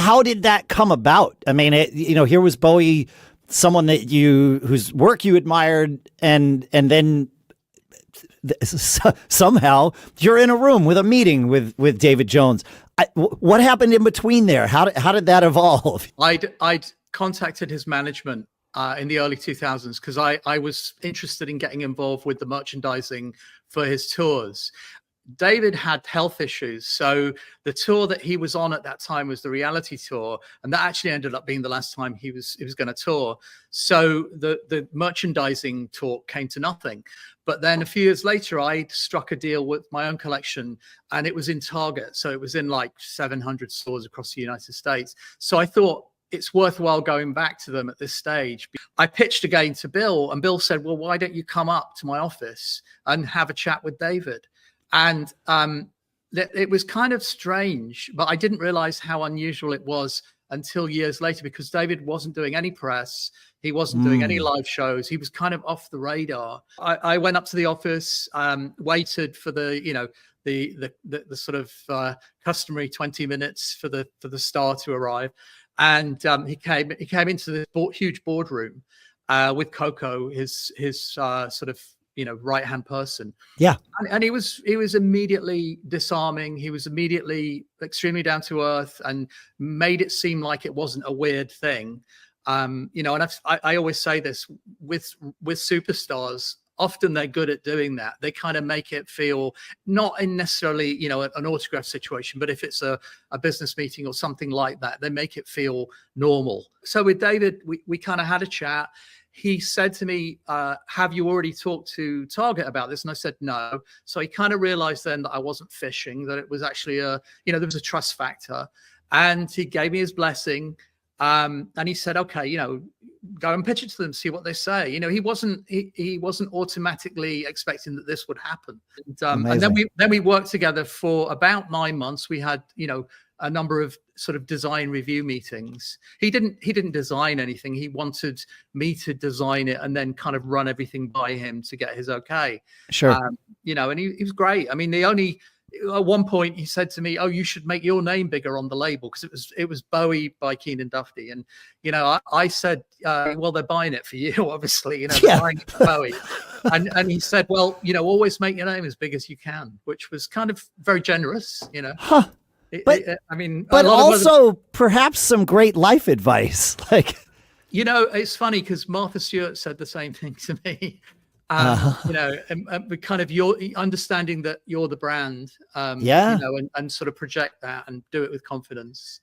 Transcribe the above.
how did that come about? I mean, here was Bowie, someone whose work you admired, and then somehow you're in a room with a meeting with David Jones. What happened in between there? How did that evolve? I'd contacted his management in the early 2000s because I was interested in getting involved with the merchandising for his tours. David had health issues, so the tour that he was on at that time was the Reality Tour, and that actually ended up being the last time he was going to tour. So the merchandising talk came to nothing. But then a few years later, I struck a deal with my own collection, and it was in Target, so it was in like 700 stores across the United States. So I thought it's worthwhile going back to them at this stage. I pitched again to Bill, and Bill said, well, why don't you come up to my office and have a chat with David? And it was kind of strange, but I didn't realize how unusual it was until years later, because David wasn't doing any press. He wasn't doing any live shows. He was kind of off the radar. I went up to the office, waited for the sort of customary 20 minutes for the star to arrive. And he came into this huge boardroom with Coco, his sort of, right-hand person. Yeah. And he was immediately disarming. He was immediately extremely down to earth and made it seem like it wasn't a weird thing. And I always say this with superstars, often they're good at doing that. They kind of make it feel not in necessarily, an autograph situation, but if it's a business meeting or something like that, they make it feel normal. So with David, we kind of had a chat. He said to me, have you already talked to Target about this? And I said, no. So he kind of realized then that I wasn't fishing, that it was actually there was a trust factor. And he gave me his blessing. And he said, okay, go and pitch it to them, see what they say. He wasn't automatically expecting that this would happen. And then we worked together for about 9 months. We had, a number of sort of design review meetings. He didn't design anything. He wanted me to design it and then kind of run everything by him to get his okay. Sure. And he was great. I mean, at one point he said to me, oh, you should make your name bigger on the label, because it was Bowie by Keanan Duffty. And, I said, well, they're buying it for you, obviously, they're buying it for Bowie. And he said, well, always make your name as big as you can, which was kind of very generous, Huh. But also perhaps some great life advice. Like, it's funny because Martha Stewart said the same thing to me. And kind of your understanding that you're the brand, and sort of project that and do it with confidence.